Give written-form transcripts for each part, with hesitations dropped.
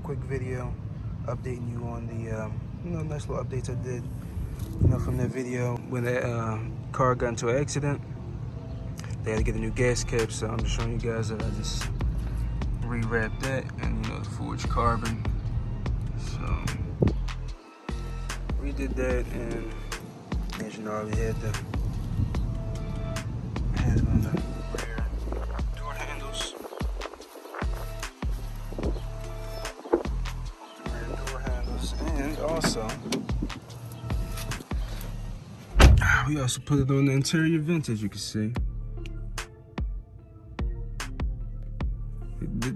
quick video updating you on the nice little updates I did, from that video when that car got into an accident. They had to get a new gas cap, so I'm just showing you guys that I just rewrapped that and the forged carbon. So we did that, and as you know, I already had it on the rear door handles. And also, we also put it on the interior vents, as you can see.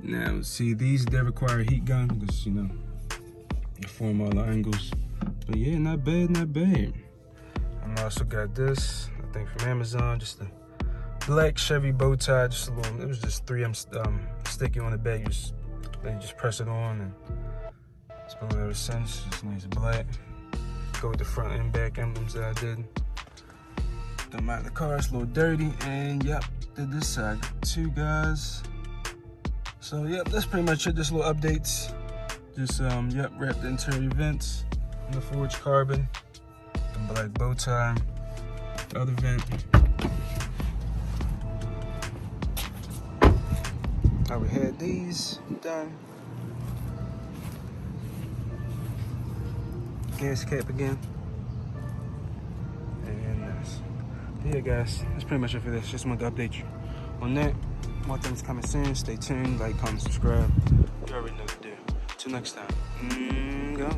Now, see, these, they require a heat gun because, you form all the angles. But yeah, not bad, not bad. I also got this, I think from Amazon, just a black Chevy bow tie, just a little, it was just 3M sticky on the back. Then you just press it on, and it's been on ever since. Just nice black. Go with the front and back emblems that I did. Don't mind the car, it's a little dirty. And yep, did this side too, guys. So yep, that's pretty much it. Just little updates. Just wrapped the interior vents in the forged carbon, the black bow tie, the other vent. I already had these done. Gas cap again. And yeah, guys, that's pretty much it for this. Just wanted to update you on that. More things coming soon. Stay tuned, like, comment, subscribe. You already know what to do. Till next time. Go.